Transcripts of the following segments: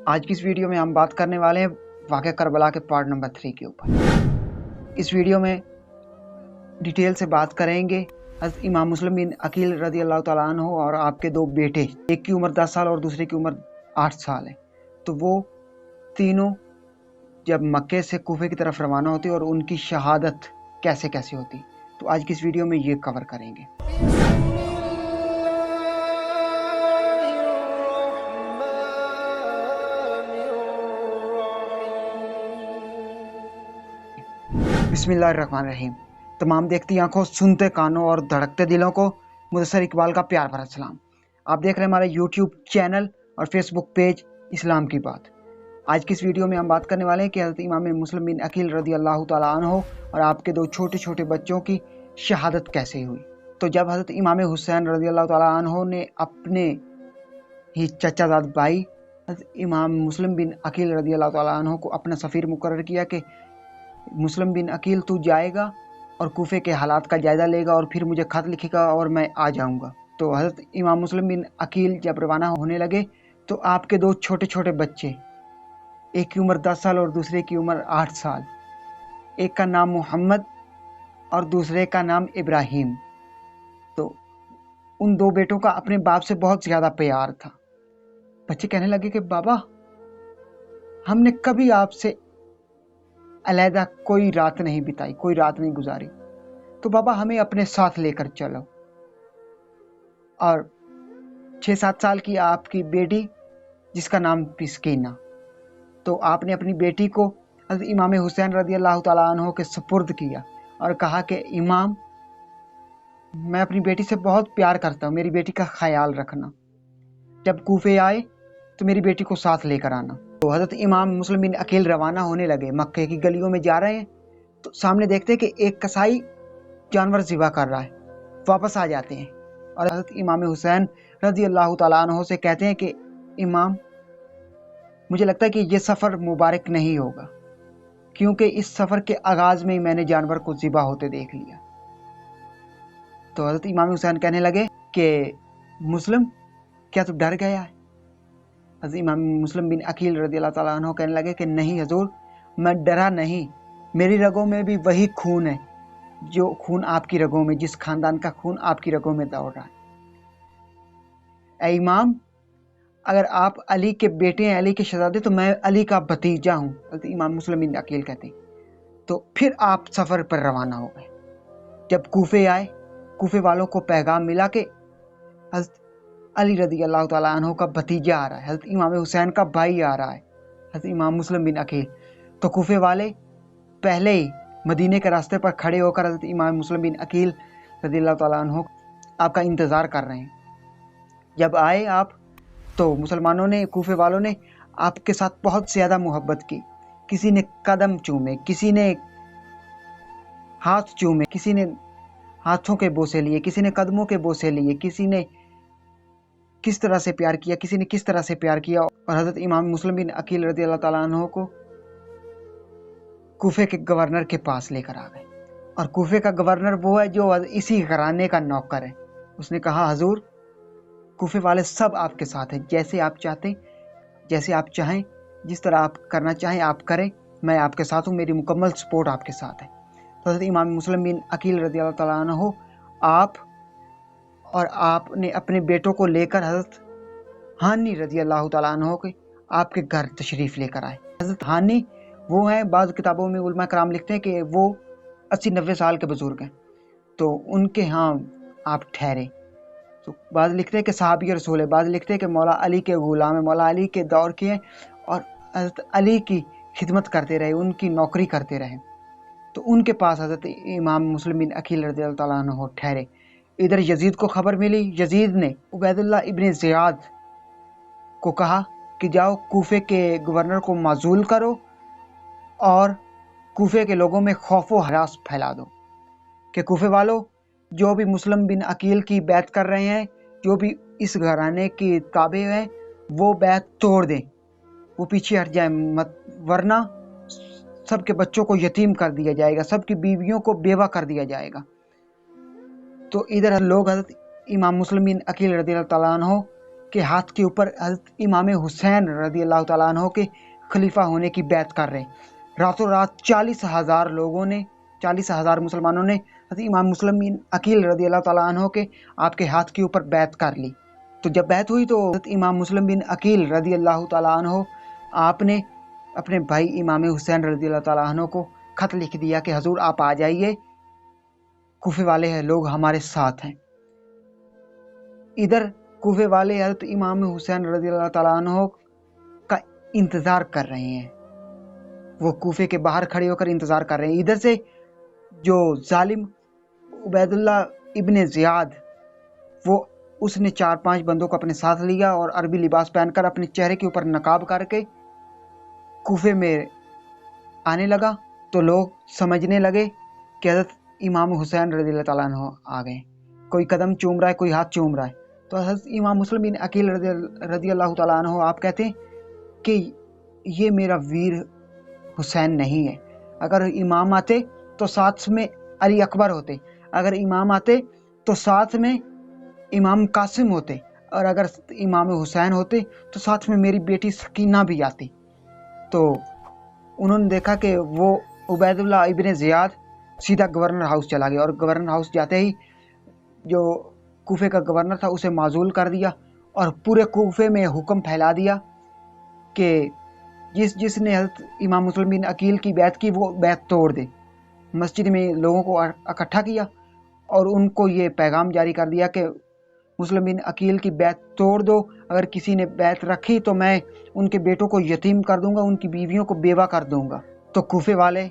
آج کی اس ویڈیو میں ہم بات کرنے والے ہیں واقعہ کربلا کے پارٹ نمبر 3 کے اوپر۔ اس ویڈیو میں ڈیٹیل سے بات کریں گے حضرت امام مسلم بن عقیل رضی اللہ تعالیٰ عنہ اور آپ کے دو بیٹے، ایک کی عمر 10 سال اور دوسرے کی عمر 8 سال ہے۔ تو وہ تینوں جب مکے سے کوفے کی طرف روانہ ہوتے اور ان کی شہادت کیسے کیسے ہوتی، تو آج کی اس ویڈیو میں یہ کور کریں گے۔ بسم اللہ الرحمن الرحیم۔ تمام دیکھتی آنکھوں، سنتے کانوں اور دھڑکتے دلوں کو مدثر اقبال کا پیار بھرا سلام۔ آپ دیکھ رہے ہیں ہمارے یوٹیوب چینل اور فیس بک پیج اسلام کی بات۔ آج کی اس ویڈیو میں ہم بات کرنے والے ہیں کہ حضرت امام مسلم بن عقیل رضی اللہ تعالیٰ عنہ اور آپ کے دو چھوٹے چھوٹے بچوں کی شہادت کیسے ہوئی۔ تو جب حضرت امام حسین رضی اللہ تعالیٰ عنہ نے اپنے ہی چچا زاد بھائی حضرت امام مسلم بن عقیل رضی اللہ تعالیٰ عنہ کو اپنا سفیر مقرر کیا کہ مسلم بن عقیل تو جائے گا اور کوفے کے حالات کا جائزہ لے گا اور پھر مجھے خط لکھے گا اور میں آ جاؤں گا، تو حضرت امام مسلم بن عقیل جب روانہ ہونے لگے تو آپ کے دو چھوٹے چھوٹے بچے، ایک کی عمر 10 سال اور دوسرے کی عمر 8 سال، ایک کا نام محمد اور دوسرے کا نام ابراہیم، تو ان دو بیٹوں کا اپنے باپ سے بہت زیادہ پیار تھا۔ بچے کہنے لگے کہ بابا، ہم نے کبھی آپ سے علیحدہ کوئی رات نہیں بتائی، کوئی رات نہیں گزاری، تو بابا ہمیں اپنے ساتھ لے کر چلو۔ اور 6-7 سال کی آپ کی بیٹی جس کا نام پسکینہ، تو آپ نے اپنی بیٹی کو حضرت امام حسین رضی اللہ تعالیٰ عنہ کے سپرد کیا اور کہا کہ امام، میں اپنی بیٹی سے بہت پیار کرتا ہوں، میری بیٹی کا خیال رکھنا، جب کوفے آئے تو میری بیٹی کو ساتھ لے کر آنا۔ تو حضرت امام مسلم بن عقیل روانہ ہونے لگے، مکے کی گلیوں میں جا رہے ہیں تو سامنے دیکھتے کہ ایک کسائی جانور ذبح کر رہا ہے، واپس آ جاتے ہیں اور حضرت امام حسین رضی اللہ تعالیٰ عنہ سے کہتے ہیں کہ امام، مجھے لگتا ہے کہ یہ سفر مبارک نہیں ہوگا، کیونکہ اس سفر کے آغاز میں ہی میں نے جانور کو ذبح ہوتے دیکھ لیا۔ تو حضرت امام حسین کہنے لگے کہ مسلم، کیا تو ڈر گیا ہے؟ حضرت امام مسلم بن عقیل رضی اللہ تعالیٰ عنہ کہنے لگے کہ نہیں حضور، میں ڈرا نہیں، میری رگوں میں بھی وہی خون ہے جو خون آپ کی رگوں میں، جس خاندان کا خون آپ کی رگوں میں دوڑ رہا ہے۔ اے امام، اگر آپ علی کے بیٹے ہیں، علی کے شہزادے، تو میں علی کا بھتیجا ہوں، حضرت امام مسلم بن عقیل کہتے ہیں۔ تو پھر آپ سفر پر روانہ ہو گئے۔ جب کوفے آئے، کوفے والوں کو پیغام ملا کہ حضرت علی رضی اللہ تعالیٰ عنہ کا بھتیجا آ رہا ہے، حضرت امام حسین کا بھائی آ رہا ہے، حضرت امام مسلم بن عقیل۔ تو کوفے والے پہلے ہی مدینے کے راستے پر کھڑے ہو کر حضرت امام مسلم بن عقیل رضی اللہ تعالیٰ عنہ آپ کا انتظار کر رہے ہیں۔ جب آئے آپ تو مسلمانوں نے، کوفے والوں نے آپ کے ساتھ بہت زیادہ محبت کی، کسی نے قدم چومے، کسی نے ہاتھ چومے، کسی نے ہاتھوں کے بوسے لیے، کسی نے قدموں کے بوسے لیے، کسی نے کس طرح سے پیار کیا، کسی نے کس طرح سے پیار کیا، اور حضرت امام مسلم بن عقیل رضی اللہ تعالیٰ عنہ کو کوفے کے گورنر کے پاس لے کر آ گئے۔ اور کوفے کا گورنر وہ ہے جو اسی گھرانے کا نوکر ہے۔ اس نے کہا حضور، کوفے والے سب آپ کے ساتھ ہیں، جیسے آپ چاہتے، جیسے آپ چاہیں، جس طرح آپ کرنا چاہیں آپ کریں، میں آپ کے ساتھ ہوں، میری مکمل سپورٹ آپ کے ساتھ ہے۔ تو حضرت امام مسلم بن عقیل رضی اللہ تعالیٰ عنہ آپ اور آپ نے اپنے بیٹوں کو لے کر حضرت ہانی رضی اللہ تعالیٰ عنہ کے آپ کے گھر تشریف لے کر آئے۔ حضرت ہانی وہ ہیں، بعض کتابوں میں علماء کرام لکھتے ہیں کہ وہ 80-90 سال کے بزرگ ہیں، تو ان کے ہاں آپ ٹھہرے۔ تو بعض لکھتے ہیں کہ صحابی رسول ہے، بعض لکھتے ہیں کہ مولا علی کے غلام ہیں، مولا علی کے دور کے ہیں اور حضرت علی کی خدمت کرتے رہے، ان کی نوکری کرتے رہے۔ تو ان کے پاس حضرت امام مسلم بن عقیل رضی اللہ تعالیٰ عنہ ٹھہرے۔ ادھر یزید کو خبر ملی، یزید نے عبید اللہ ابن زیاد کو کہا کہ جاؤ کوفے کے گورنر کو معزول کرو اور کوفے کے لوگوں میں خوف و ہراس پھیلا دو کہ کوفے والوں، جو بھی مسلم بن عقیل کی بیعت کر رہے ہیں، جو بھی اس گھرانے کی تابع ہیں، وہ بیعت توڑ دیں، وہ پیچھے ہٹ جائیں مت، ورنہ سب کے بچوں کو یتیم کر دیا جائے گا، سب کی بیویوں کو بیوہ کر دیا جائے گا۔ تو ادھر لوگ حضرت امام مسلم بن عقیل رضی اللہ تعالیٰ عنہ کے ہاتھ کے اوپر حضرت امام حسین رضی اللہ تعالیٰ عنہ کے خلیفہ ہونے کی بیعت کر رہے ہیں۔ راتوں رات 40,000 مسلمانوں نے حضرت امام مسلم بن عقیل رضی اللہ تعالیٰ عنہ کے آپ کے ہاتھ کے اوپر بیعت کر لی۔ تو جب بیعت ہوئی تو حضرت امام مسلم بن عقیل رضی اللہ تعالیٰ عنہ آپ نے اپنے بھائی امام حسین رضی اللہ تعالیٰ عنہ کو خط لکھ دیا کہ حضور آپ آ جائیے، کوفے والے ہیں لوگ ہمارے ساتھ ہیں۔ ادھر کوفے والے حضرت امام حسین رضی اللہ تعالیٰ عنہ کا انتظار کر رہے ہیں، وہ کوفے کے باہر کھڑے ہو کر انتظار کر رہے ہیں۔ ادھر سے جو ظالم عبید اللہ ابن زیاد، وہ اس نے 4-5 بندوں کو اپنے ساتھ لیا اور عربی لباس پہن کر اپنے چہرے کے اوپر نقاب کر کے کوفے میں آنے لگا۔ تو لوگ سمجھنے لگے کہ حضرت امام حسین رضی اللہ تعالیٰ عنہ آ گئے، کوئی قدم چوم رہا ہے، کوئی ہاتھ چوم رہا ہے۔ تو حضرت امام مسلم بن عقیل رضی اللہ تعالیٰ عنہ آپ کہتے ہیں کہ یہ میرا ویر حسین نہیں ہے، اگر امام آتے تو ساتھ میں علی اکبر ہوتے، اگر امام آتے تو ساتھ میں امام قاسم ہوتے، اور اگر امام حسین ہوتے تو ساتھ میں میری بیٹی سکینہ بھی آتی۔ تو انہوں نے دیکھا کہ وہ عبید اللہ ابن زیاد سیدھا گورنر ہاؤس چلا گیا، اور گورنر ہاؤس جاتے ہی جو کوفے کا گورنر تھا اسے معزول کر دیا، اور پورے کوفے میں حکم پھیلا دیا کہ جس نے حضرت امام مسلم بن عقیل کی بیعت کی وہ بیعت توڑ دے۔ مسجد میں لوگوں کو اکٹھا کیا اور ان کو یہ پیغام جاری کر دیا کہ مسلم بن عقیل کی بیعت توڑ دو، اگر کسی نے بیعت رکھی تو میں ان کے بیٹوں کو یتیم کر دوں گا، ان کی بیویوں کو بیوہ کر دوں گا۔ تو کوفے والے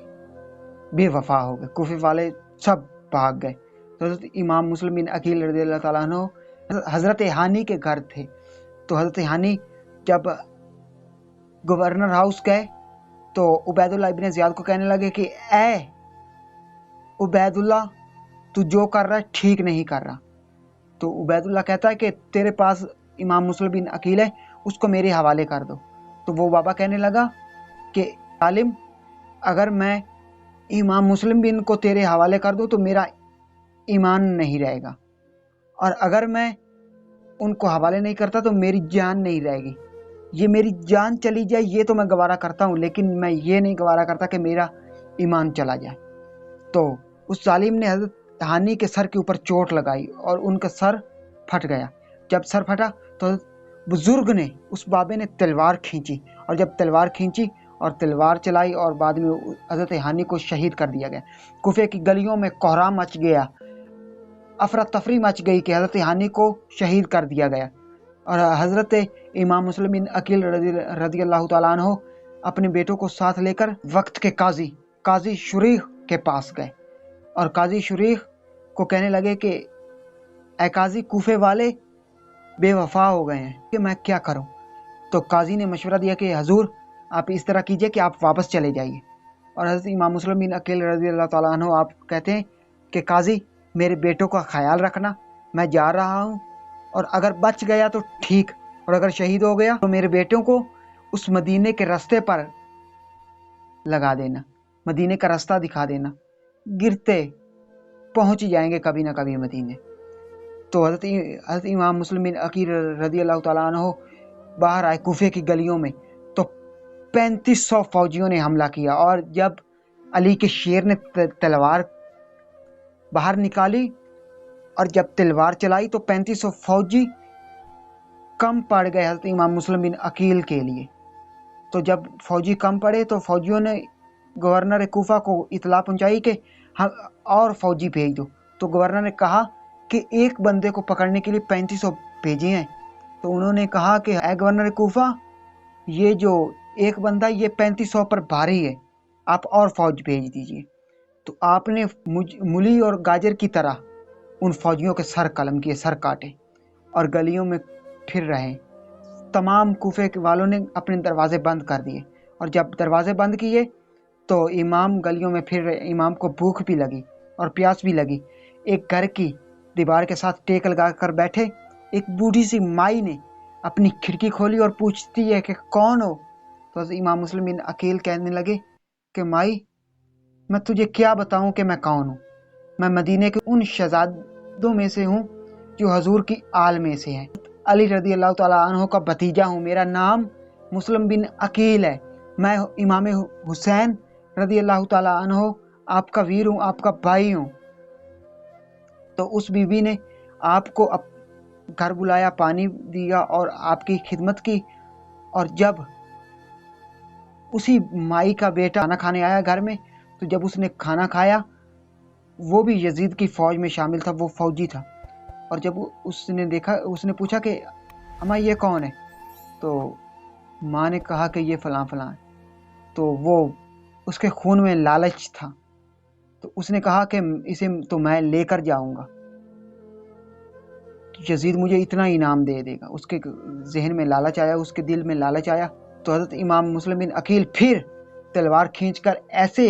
بے وفا ہو گئے، کوفے والے سب بھاگ گئے۔ تو حضرت امام مسلم بن عقیل رضی اللہ تعالیٰ عنہ حضرت ہانی کے گھر تھے۔ تو حضرت ہانی جب گورنر ہاؤس گئے تو عبید اللہ ابن زیاد کو کہنے لگے کہ اے عبید اللہ، تو جو کر رہا ہے ٹھیک نہیں کر رہا۔ تو عبید اللہ کہتا ہے کہ تیرے پاس امام مسلم بن عقیل ہے، اس کو میرے حوالے کر دو۔ تو وہ بابا کہنے لگا کہ عالم، اگر میں امام مسلم بن کو تیرے حوالے کر دوں تو میرا ایمان نہیں رہے گا، اور اگر میں ان کو حوالے نہیں کرتا تو میری جان نہیں رہے گی۔ یہ میری جان چلی جائے یہ تو میں گوارا کرتا ہوں، لیکن میں یہ نہیں گوارا کرتا کہ میرا ایمان چلا جائے۔ تو اس ظالم نے حضرت ہانی کے سر کے اوپر چوٹ لگائی اور ان کا سر پھٹ گیا۔ جب سر پھٹا تو بزرگ نے، اس بابے نے تلوار کھینچی، اور جب تلوار کھینچی اور تلوار چلائی اور بعد میں حضرت ہانی کو شہید کر دیا گیا۔ کوفے کی گلیوں میں کوہرام مچ گیا، افراتفری مچ گئی کہ حضرت ہانی کو شہید کر دیا گیا۔ اور حضرت امام مسلم بن عقیل رضی اللہ تعالیٰ عنہ اپنے بیٹوں کو ساتھ لے کر وقت کے قاضی شریح کے پاس گئے، اور قاضی شریح کو کہنے لگے کہ اے قاضی، کوفے والے بے وفا ہو گئے ہیں کہ میں کیا کروں؟ تو قاضی نے مشورہ دیا کہ حضور آپ اس طرح کیجئے کہ آپ واپس چلے جائیے۔ اور حضرت امام مسلم بن عقیل رضی اللہ تعالیٰ عنہ آپ کہتے ہیں کہ قاضی، میرے بیٹوں کا خیال رکھنا، میں جا رہا ہوں، اور اگر بچ گیا تو ٹھیک، اور اگر شہید ہو گیا تو میرے بیٹوں کو اس مدینے کے راستے پر لگا دینا، مدینے کا راستہ دکھا دینا، گرتے پہنچ جائیں گے کبھی نہ کبھی مدینے۔ تو حضرت امام مسلم بن عقیل رضی اللہ تعالیٰ عنہ باہر آئے کوفے کی گلیوں میں، تو 3500 فوجیوں نے حملہ کیا، اور جب علی کے شیر نے تلوار باہر نکالی اور جب تلوار چلائی تو 3500 فوجی کم پڑ گئے حضرت امام مسلم بن عقیل کے لیے۔ تو جب فوجی کم پڑے تو فوجیوں نے گورنر کوفہ کو اطلاع پہنچائی کہ اور فوجی بھیج دو۔ تو گورنر نے کہا کہ ایک بندے کو پکڑنے کے لیے 3500 بھیجے ہیں۔ تو انہوں نے کہا کہ اے گورنر کوفہ، یہ جو ایک بندہ یہ 3500 پر بھاری ہے، آپ اور فوج بھیج دیجئے۔ تو آپ نے مولی اور گاجر کی طرح ان فوجیوں کے سر قلم کیے، سر کاٹے، اور گلیوں میں پھر رہے۔ تمام کوفے والوں نے اپنے دروازے بند کر دیے، اور جب دروازے بند کیے تو امام گلیوں میں پھر رہے۔ امام کو بھوک بھی لگی اور پیاس بھی لگی۔ ایک گھر کی دیوار کے ساتھ ٹیک لگا کر بیٹھے، ایک بوڑھی سی مائی نے اپنی کھڑکی کھولی اور پوچھتی ہے کہ کون ہو؟ تو حضرت امام مسلم بن عقیل کہنے لگے کہ مائی، میں تجھے کیا بتاؤں کہ میں کون ہوں؟ میں مدینے کے ان شہزادوں میں سے ہوں جو حضور کی آل میں سے ہیں۔ علی رضی اللہ تعالیٰ عنہ کا بھتیجا ہوں، میرا نام مسلم بن عقیل ہے، میں امام حسین رضی اللہ تعالیٰ عنہ آپ کا ویر ہوں، آپ کا بھائی ہوں۔ تو اس بی بی نے آپ کو گھر بلایا، پانی دیا اور آپ کی خدمت کی، اور جب اسی مائی کا بیٹا کھانا کھانے آیا گھر میں، تو جب اس نے کھانا کھایا، وہ بھی یزید کی فوج میں شامل تھا، وہ فوجی تھا، اور جب اس نے دیکھا، اس نے پوچھا کہ اماں یہ کون ہے؟ تو ماں نے کہا کہ یہ فلاں فلاں ہے۔ تو وہ اس کے خون میں لالچ تھا، تو اس نے کہا کہ اسے تو میں لے کر جاؤں گا، یزید مجھے اتنا انعام دے دے گا۔ اس کے ذہن میں لالچ آیا، اس کے دل میں لالچ آیا، تو حضرت امام مسلم بن عقیل پھر تلوار کھینچ کر ایسے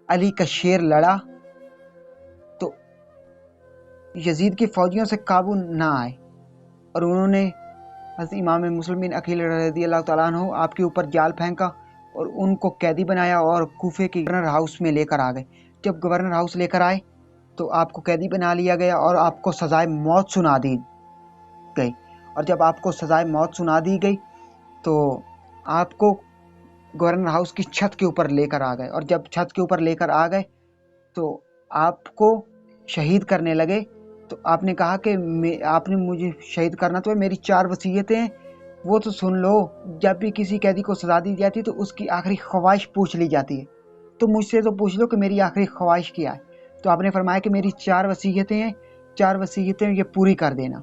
علی کا شیر لڑا تو یزید کی فوجیوں سے قابو نہ آئے، اور انہوں نے حضرت امام مسلم بن عقیل رضی اللہ تعالیٰ عنہ آپ کے اوپر جال پھینکا اور ان کو قیدی بنایا اور کوفے کی گورنر ہاؤس میں لے کر آ گئے۔ جب گورنر ہاؤس لے کر آئے تو آپ کو قیدی بنا لیا گیا اور آپ کو سزائے موت سنا دی گئی، اور جب آپ کو سزائے موت سنا دی گئی تو آپ کو گورنر ہاؤس کی چھت کے اوپر لے کر آ گئے، اور جب چھت کے اوپر لے کر آ گئے تو آپ کو شہید کرنے لگے۔ تو آپ نے کہا کہ آپ نے مجھے شہید کرنا تو ہے، میری 4 وصیتیں ہیں وہ تو سن لو۔ جب بھی کسی قیدی کو سزا دی جاتی تو اس کی آخری خواہش پوچھ لی جاتی ہے، تو مجھ سے تو پوچھ لو کہ میری آخری خواہش کیا ہے۔ تو آپ نے فرمایا کہ میری 4 وصیتیں ہیں، 4 وصیتیں یہ پوری کر دینا۔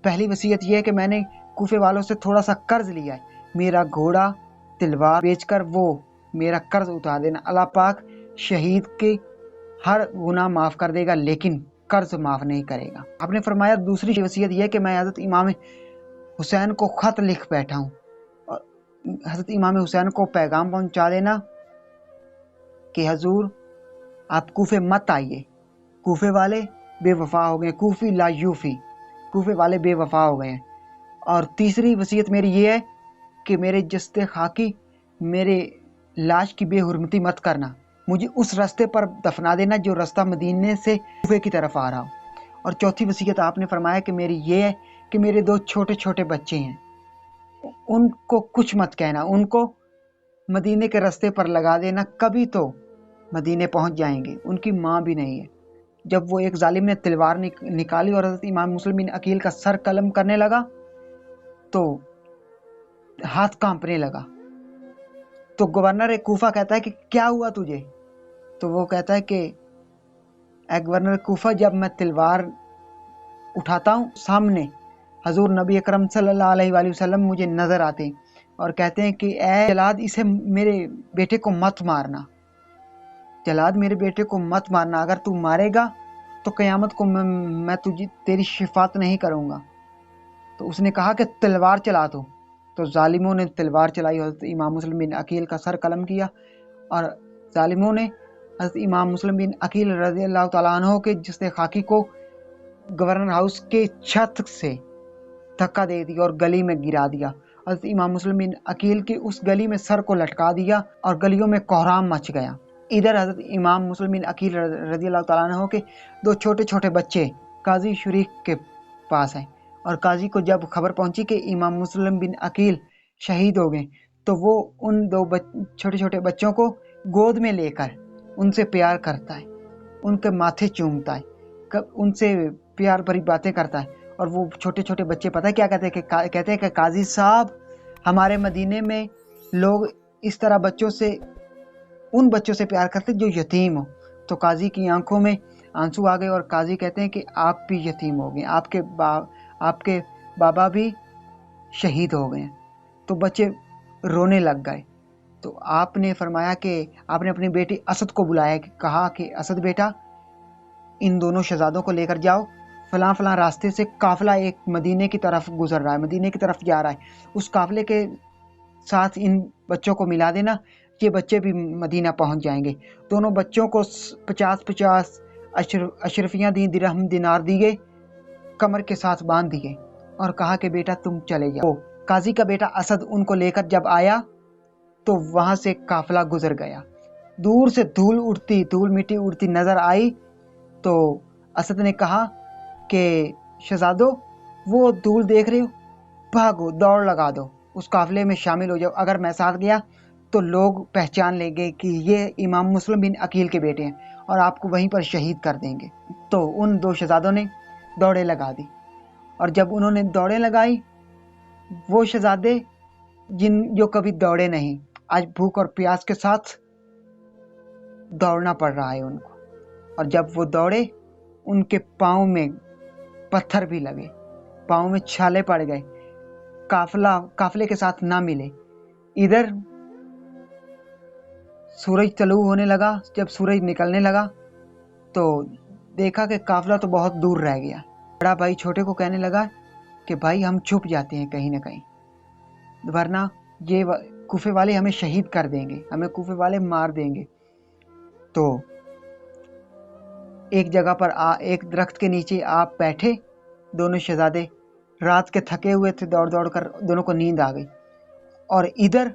پہلی وصیت یہ ہے کہ میں نے کوفے والوں سے تھوڑا سا قرض لیا ہے، میرا گھوڑا تلوار بیچ کر وہ میرا قرض اتار دینا۔ اللہ پاک شہید کے ہر گناہ معاف کر دے گا لیکن قرض معاف نہیں کرے گا۔ آپ نے فرمایا دوسری وصیت یہ کہ میں حضرت امام حسین کو خط لکھ بیٹھا ہوں، اور حضرت امام حسین کو پیغام پہنچا دینا کہ حضور آپ کوفے مت آئیے، کوفے والے بے وفا ہو گئے، کوفی لا یوفی، کوفے والے بے وفا ہو گئے ہیں۔ اور تیسری وصیت میری یہ ہے کہ میرے جسد خاکی، میرے لاش کی بے حرمتی مت کرنا، مجھے اس راستے پر دفنا دینا جو راستہ مدینے سے کوفے کی طرف آ رہا ہو۔ اور چوتھی وصیت آپ نے فرمایا کہ میری یہ ہے کہ میرے 2 چھوٹے چھوٹے بچے ہیں، ان کو کچھ مت کہنا، ان کو مدینے کے راستے پر لگا دینا، کبھی تو مدینے پہنچ جائیں گے، ان کی ماں بھی نہیں ہے۔ جب وہ ایک ظالم نے تلوار نکالی اور حضرت امام مسلم بن عقیل کا سر قلم کرنے لگا تو ہاتھ کانپنے لگا۔ تو گورنر کوفہ کہتا ہے کہ کیا ہوا تجھے؟ تو وہ کہتا ہے کہ اے گورنر کوفہ، جب میں تلوار اٹھاتا ہوں سامنے حضور نبی اکرم صلی اللہ علیہ وآلہ وسلم مجھے نظر آتے ہیں اور کہتے ہیں کہ اے جلاد، اسے میرے بیٹے کو مت مارنا، جلاد میرے بیٹے کو مت مارنا، اگر تو مارے گا تو قیامت کو میں تیری شفاعت نہیں کروں گا۔ تو اس نے کہا کہ تلوار چلا تو ظالموں نے تلوار چلائی، حضرت امام مسلم بن عقیل کا سر قلم کیا، اور ظالموں نے حضرت امام مسلم بن عقیل رضی اللہ تعالیٰ عنہ کے جسد خاکی کو گورنر ہاؤس کے چھت سے دھکا دے دیا اور گلی میں گرا دیا۔ حضرت امام مسلم بن عقیل کی اس گلی میں سر کو لٹکا دیا اور گلیوں میں کوہرام مچ گیا۔ ادھر حضرت امام مسلم بن عقیل رضی اللہ تعالیٰ عنہ کے 2 چھوٹے چھوٹے بچے قاضی شریک کے پاس ہیں، اور قاضی کو جب خبر پہنچی کہ امام مسلم بن عقیل شہید ہو گئے تو وہ ان 2 چھوٹے چھوٹے بچوں کو گود میں لے کر ان سے پیار کرتا ہے، ان کے ماتھے چومتا ہے، ان سے پیار بھری باتیں کرتا ہے۔ اور وہ چھوٹے چھوٹے بچے پتہ کیا کہتے ہیں کہ قاضی صاحب، ہمارے مدینے میں لوگ اس طرح ان بچوں سے پیار کرتے جو یتیم ہو۔ تو قاضی کی آنکھوں میں آنسو آ گئے اور قاضی کہتے ہیں کہ آپ بھی یتیم ہو گئے، آپ کے بابا بھی شہید ہو گئے ہیں۔ تو بچے رونے لگ گئے۔ تو آپ نے فرمایا کہ آپ نے اپنی بیٹی اسد کو بلایا، کہا کہ اسد بیٹا، ان دونوں شہزادوں کو لے کر جاؤ، فلاں فلاں راستے سے قافلہ ایک مدینے کی طرف گزر رہا ہے، مدینے کی طرف جا رہا ہے، اس قافلے کے ساتھ ان بچوں کو ملا دینا، یہ بچے بھی مدینہ پہنچ جائیں گے۔ دونوں بچوں کو 50 اشرفیاں دی، درہم دینار دیے، کمر کے ساتھ باندھ دیے اور کہا کہ بیٹا تم چلے جاؤ۔ قاضی کا بیٹا اسد ان کو لے کر جب آیا تو وہاں سے قافلہ گزر گیا، دور سے دھول مٹی اڑتی نظر آئی۔ تو اسد نے کہا کہ شہزادو، وہ دھول دیکھ رہے ہو، بھاگو، دوڑ لگا دو، اس قافلے میں شامل ہو جاؤ، اگر میں ساتھ گیا تو لوگ پہچان لیں گے کہ یہ امام مسلم بن عقیل کے بیٹے ہیں اور آپ کو وہیں پر شہید کر دیں گے۔ تو ان دو شہزادوں نے دوڑیں لگا دی، اور جب انہوں نے دوڑیں لگائی، وہ شہزادے جو کبھی دوڑے نہیں، آج بھوک اور پیاس کے ساتھ دوڑنا پڑ رہا ہے ان کو، اور جب وہ دوڑے ان کے پاؤں میں پتھر بھی لگے، پاؤں میں چھالے پڑ گئے، قافلے کے ساتھ نہ ملے۔ ادھر سورج طلوع ہونے لگا، جب سورج نکلنے لگا تو دیکھا کہ قافلہ تو بہت دور رہ گیا۔ بڑا بھائی چھوٹے کو کہنے لگا کہ بھائی ہم چھپ جاتے ہیں کہیں نہ کہیں، ورنہ یہ کوفے والے ہمیں شہید کر دیں گے، ہمیں کوفے والے مار دیں گے۔ تو ایک جگہ پر ایک درخت کے نیچے آپ بیٹھے، دونوں شہزادے رات کے تھکے ہوئے تھے، دوڑ دوڑ کر دونوں کو نیند آ گئی، اور ادھر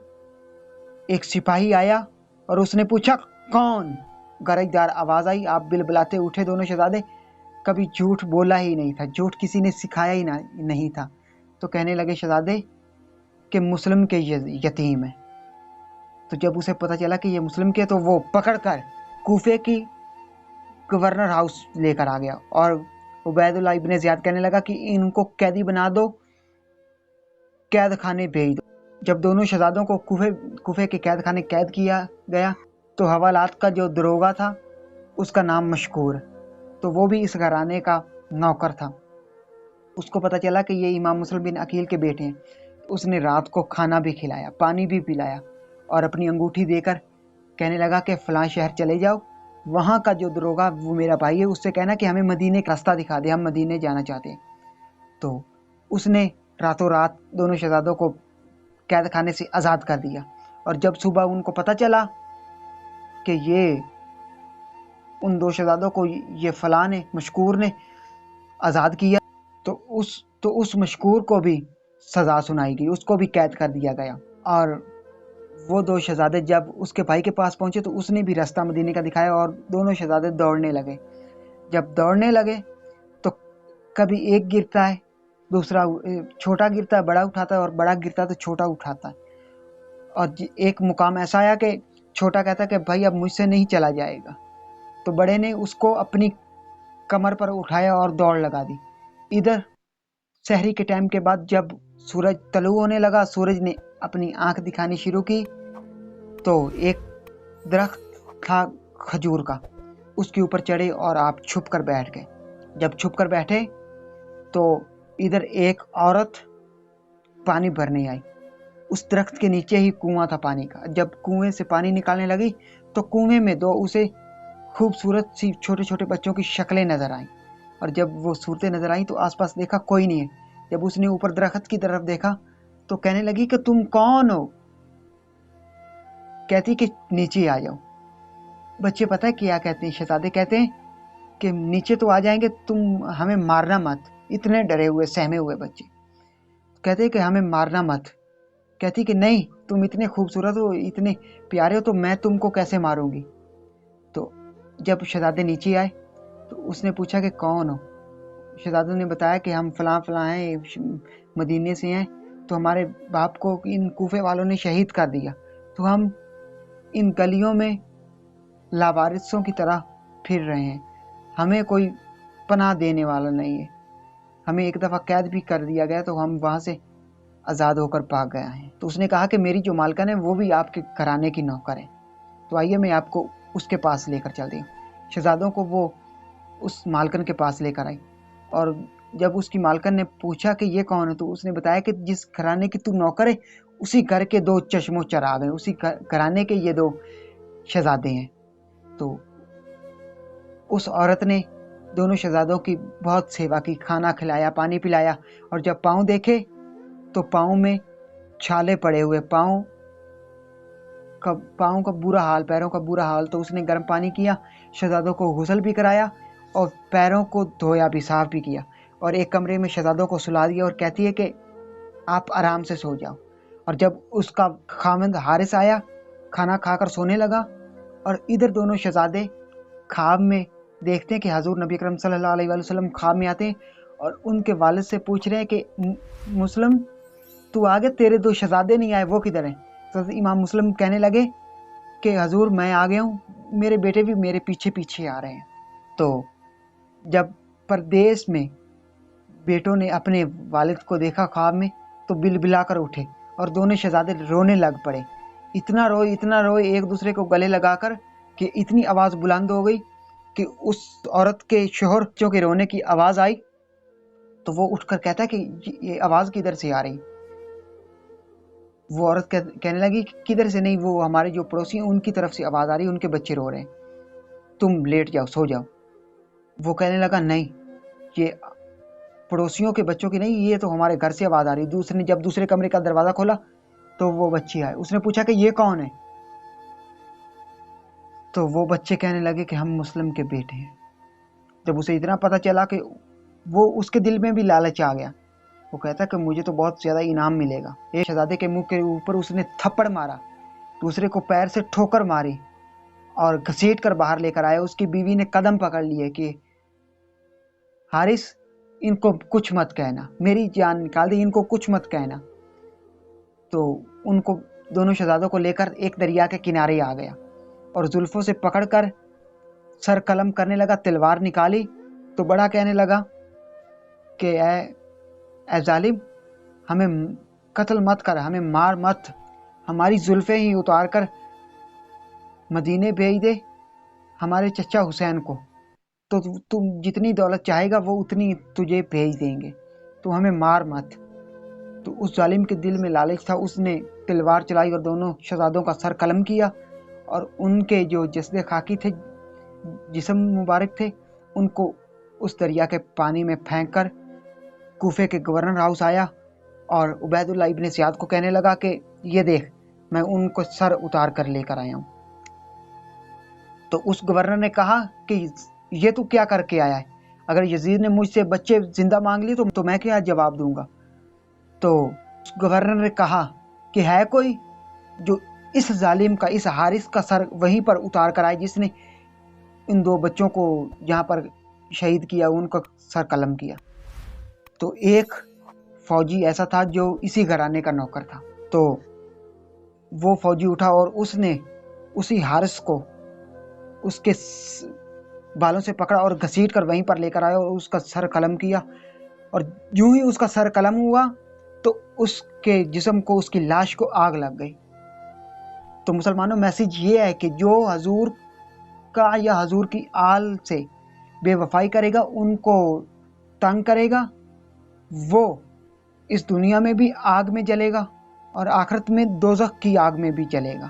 ایک سپاہی آیا اور اس نے پوچھا کون؟ گرجدار آواز آئی، آپ بلبلاتے اٹھے دونوں شہزادے، کبھی جھوٹ بولا ہی نہیں تھا، جھوٹ کسی نے سکھایا ہی نہیں تھا۔ تو کہنے لگے شہزادے کہ مسلم کے یتیم ہیں۔ تو جب اسے پتہ چلا کہ یہ مسلم کے، تو وہ پکڑ کر کوفے کی گورنر ہاؤس لے کر آ گیا، اور عبید اللہ ابن زیاد کہنے لگا کہ ان کو قیدی بنا دو، قید خانے بھیج دو۔ جب دونوں شہزادوں کو کوفے کے قید خانے قید کیا گیا تو حوالات کا جو دروگا تھا اس کا نام مشکور، تو وہ بھی اس گھرانے کا نوکر تھا۔ اس کو پتہ چلا کہ یہ امام مسلم بن عقیل کے بیٹے ہیں، اس نے رات کو کھانا بھی کھلایا، پانی بھی پلایا، اور اپنی انگوٹھی دے کر کہنے لگا کہ فلاں شہر چلے جاؤ، وہاں کا جو دروگا وہ میرا بھائی ہے، اس سے کہنا کہ ہمیں مدینے کا راستہ دکھا دے، ہم مدینے جانا چاہتے ہیں۔ تو اس نے راتوں رات دونوں شہزادوں کو قید خانے سے آزاد کر دیا، اور جب صبح ان کو پتہ چلا کہ یہ ان دو شہزادوں کو یہ فلاں نے، مشکور نے آزاد کیا، تو اس مشکور کو بھی سزا سنائی گئی، اس کو بھی قید کر دیا گیا۔ اور وہ دو شہزادے جب اس کے بھائی کے پاس پہنچے تو اس نے بھی راستہ مدینے کا دکھایا، اور دونوں شہزادے دوڑنے لگے۔ جب دوڑنے لگے تو کبھی ایک گرتا ہے، دوسرا چھوٹا گرتا ہے بڑا اٹھاتا ہے، اور بڑا گرتا ہے تو چھوٹا اٹھاتا ہے، اور ایک مقام ایسا آیا کہ چھوٹا کہتا ہے کہ بھائی اب مجھ سے نہیں چلا جائے گا، تو بڑے نے اس کو اپنی کمر پر اٹھایا اور دوڑ لگا دی۔ ادھر سحری کے ٹائم کے بعد جب سورج طلوع ہونے لگا، سورج نے اپنی آنکھ دکھانی شروع کی، تو ایک درخت تھا کھجور کا، اس کے اوپر چڑھے اور آپ چھپ کر بیٹھ گئے۔ جب چھپ کر بیٹھے تو ادھر ایک عورت پانی بھرنے آئی، اس درخت کے نیچے ہی کنواں تھا پانی کا۔ جب کنویں سے پانی نکالنے لگی تو کنویں میں دو اسے خوبصورت سی چھوٹے چھوٹے بچوں کی شکلیں نظر آئیں، اور جب وہ صورتیں نظر آئیں تو آس پاس دیکھا کوئی نہیں ہے۔ جب اس نے اوپر درخت کی طرف دیکھا تو کہنے لگی کہ تم کون ہو؟ کہتی کہ نیچے آ جاؤ۔ بچے پتہ ہے کیا کہتے ہیں؟ شہزادے کہتے ہیں کہ نیچے تو آ جائیں گے، تم ہمیں مارنا مت۔ اتنے ڈرے ہوئے سہمے ہوئے بچے کہتے ہیں کہ ہمیں مارنا مت۔ کہتی کہ نہیں، تم اتنے خوبصورت ہو، اتنے پیارے ہو، تو میں تم کو کیسے ماروں گی؟ تو جب شہزادے نیچے آئے تو اس نے پوچھا کہ کون ہو؟ شہزادوں نے بتایا کہ ہم فلاں فلاں ہیں، مدینے سے ہیں، تو ہمارے باپ کو ان کوفے والوں نے شہید کر دیا، تو ہم ان گلیوں میں لاوارثوں کی طرح پھر رہے ہیں، ہمیں کوئی پناہ دینے والا نہیں ہے، ہمیں ایک دفعہ قید بھی کر دیا گیا تو ہم وہاں سے آزاد ہو کر بھاگ گیا ہیں۔ تو اس نے کہا کہ میری جو مالکن ہے وہ بھی آپ کے گھرانے کی نوکر ہے، تو آئیے میں آپ کو اس کے پاس لے کر چلتی ہوں۔ شہزادوں کو وہ اس مالکن کے پاس لے کر آئی، اور جب اس کی مالکن نے پوچھا کہ یہ کون ہے تو اس نے بتایا کہ جس گھرانے کی تو نوکر ہے اسی گھر کے دو چشم و چراغ ہیں، اسی گھرانے کے یہ دو شہزادے ہیں۔ تو اس عورت نے دونوں شہزادوں کی بہت سیوا کی، کھانا کھلایا، پانی پلایا، اور جب پاؤں دیکھے تو پاؤں میں چھالے پڑے ہوئے، پاؤں کا برا حال، پیروں کا برا حال، تو اس نے گرم پانی کیا، شہزادوں کو غسل بھی کرایا اور پیروں کو دھویا بھی، صاف بھی کیا، اور ایک کمرے میں شہزادوں کو سلا دیا، اور کہتی ہے کہ آپ آرام سے سو جاؤ۔ اور جب اس کا خاوند حارث آیا، کھانا کھا کر سونے لگا، اور ادھر دونوں شہزادے خواب میں دیکھتے ہیں کہ حضور نبی اکرم صلی اللہ علیہ وآلہ وسلم خواب میں آتے ہیں اور ان کے والد سے پوچھ رہے ہیں کہ مسلم تو آگے، تیرے 2 شہزادے نہیں آئے، وہ کدھر ہیں؟ تو امام مسلم کہنے لگے کہ حضور میں آ گیا ہوں، میرے بیٹے بھی میرے پیچھے پیچھے آ رہے ہیں۔ تو جب پردیس میں بیٹوں نے اپنے والد کو دیکھا خواب میں تو بل بلا کر اٹھے اور دونوں شہزادے رونے لگ پڑے، اتنا روئے ایک دوسرے کو گلے لگا کر کہ اتنی آواز بلند ہو گئی کہ اس عورت کے شوہر بچوں کے رونے کی آواز آئی تو وہ اٹھ کر کہتا ہے کہ یہ آواز کدھر سے آ رہی؟ وہ عورت کہنے لگی کدھر سے نہیں، وہ ہمارے جو پڑوسی ہیں ان کی طرف سے آواز آ رہی، ان کے بچے رو رہے ہیں، تم لیٹ جاؤ، سو جاؤ۔ وہ کہنے لگا نہیں، یہ پڑوسیوں کے بچوں کی نہیں، یہ تو ہمارے گھر سے آواز آ رہی۔ جب دوسرے کمرے کا دروازہ کھولا تو وہ بچے آئے، اس نے پوچھا کہ یہ کون ہے؟ تو وہ بچے کہنے لگے کہ ہم مسلم کے بیٹے ہیں۔ جب اسے اتنا پتہ چلا کہ وہ اس کے دل میں بھی لالچ آ گیا، وہ کہتا کہ مجھے تو بہت زیادہ انعام ملے گا۔ ایک شہزادے کے منہ کے اوپر اس نے تھپڑ مارا، دوسرے کو پیر سے ٹھوکر ماری اور گھسیٹ کر باہر لے کر آیا۔ اس کی بیوی نے قدم پکڑ لیے کہ حارث ان کو کچھ مت کہنا، میری جان نکال دی، ان کو کچھ مت کہنا۔ تو ان کو دونوں شہزادوں کو لے کر ایک دریا کے کنارے آ گیا اور زلفوں سے پکڑ کر سر قلم کرنے لگا، تلوار نکالی تو بڑا کہنے لگا کہ اے ظالم، ہمیں قتل مت کر، ہمیں مار مت، ہماری زلفیں ہی اتار کر مدینے بھیج دے ہمارے چچا حسین کو، تو تم جتنی دولت چاہے گا وہ اتنی تجھے بھیج دیں گے، تو ہمیں مار مت۔ تو اس ظالم کے دل میں لالچ تھا، اس نے تلوار چلائی اور دونوں شہزادوں کا سر قلم کیا اور ان کے جو جسد خاکی تھے، جسم مبارک تھے، ان کو اس دریا کے پانی میں پھینک کر کوفے کے گورنر ہاؤس آیا اور عبید اللہ ابن زیاد کو کہنے لگا کہ یہ دیکھ، میں ان کو سر اتار کر لے کر آیا ہوں۔ تو اس گورنر نے کہا کہ یہ تو کیا کر کے آیا ہے؟ اگر یزید نے مجھ سے بچے زندہ مانگ لی تو میں کیا جواب دوں گا؟ تو اس گورنر نے کہا کہ ہے کوئی جو اس ظالم کا، اس حارث کا سر وہیں پر اتار کر آئے جس نے ان 2 بچوں کو جہاں پر شہید کیا، ان کا سر قلم کیا۔ تو ایک فوجی ایسا تھا جو اسی گھرانے کا نوکر تھا، تو وہ فوجی اٹھا اور اس نے اسی حارث کو اس کے بالوں سے پکڑا اور گھسیٹ کر وہیں پر لے کر آیا اور اس کا سر قلم کیا، اور یوں ہی اس کا سر قلم ہوا تو اس کے جسم کو، اس کی لاش کو آگ لگ گئی۔ تو مسلمانوں، میسیج یہ ہے کہ جو حضور کا یا حضور کی آل سے بے وفائی کرے گا، ان کو تنگ کرے گا، وہ اس دنیا میں بھی آگ میں جلے گا اور آخرت میں دوزخ کی آگ میں بھی جلے گا۔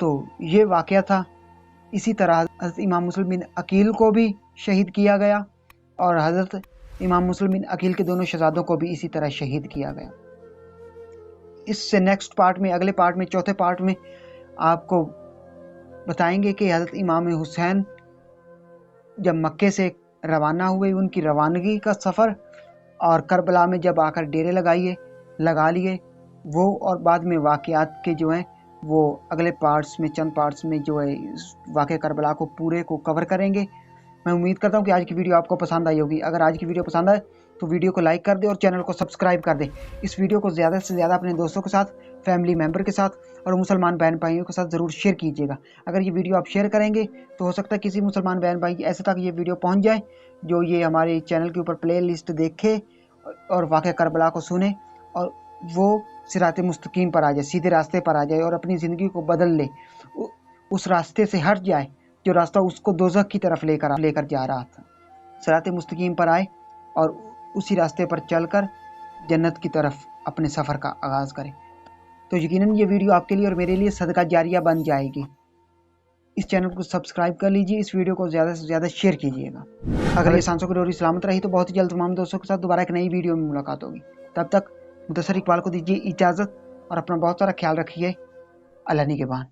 تو یہ واقعہ تھا۔ اسی طرح حضرت امام مسلم بن عقیل کو بھی شہید کیا گیا اور حضرت امام مسلم بن عقیل کے دونوں شہزادوں کو بھی اسی طرح شہید کیا گیا۔ اس سے نیکسٹ پارٹ میں، اگلے پارٹ میں، چوتھے پارٹ میں آپ کو بتائیں گے کہ حضرت امام حسین جب مکے سے روانہ ہوئے، ان کی روانگی کا سفر، اور کربلا میں جب آ کر ڈیرے لگا لیے وہ، اور بعد میں واقعات کے جو ہیں وہ اگلے پارٹس میں، چند پارٹس میں جو ہے اس واقعہ کربلا کو پورے کو کور کریں گے۔ میں امید کرتا ہوں کہ آج کی ویڈیو آپ کو پسند آئی ہوگی۔ اگر آج کی ویڈیو پسند آئے تو ویڈیو کو لائک کر دیں اور چینل کو سبسکرائب کر دیں۔ اس ویڈیو کو زیادہ سے زیادہ اپنے دوستوں کے ساتھ، فیملی ممبر کے ساتھ اور مسلمان بہن بھائیوں کے ساتھ ضرور شیئر کیجیے گا۔ اگر یہ ویڈیو آپ شیئر کریں گے تو ہو سکتا ہے کسی مسلمان بہن بھائی ایسے تک یہ ویڈیو پہنچ جائے جو یہ ہمارے چینل کے اوپر پلے لسٹ دیکھے اور واقعہ کربلا کو سنے اور وہ صراط مستقیم پر آ جائے، سیدھے راستے پر آ جائے اور اپنی زندگی کو بدل لے، اس راستے سے ہٹ جائے جو راستہ اس کو دوزخ کی طرف لے کر جا رہا تھا، صراط مستقیم پر آئے اور اسی راستے پر چل کر جنت کی طرف اپنے سفر کا آغاز کرے۔ تو یقیناً یہ ویڈیو آپ کے لیے اور میرے لیے صدقہ جاریہ بن جائے گی۔ اس چینل کو سبسکرائب کر لیجیے، اس ویڈیو کو زیادہ سے زیادہ شیئر کیجیے گا۔ اگر یہ سانسوں کی ڈوری سلامت رہی تو بہت ہی جلد تمام دوستوں کے ساتھ دوبارہ ایک نئی ویڈیو میں ملاقات ہوگی۔ تب تک مدثر اقبال کو دیجیے اجازت اور اپنا بہت سارا خیال رکھیے۔ اللہ نگہبان۔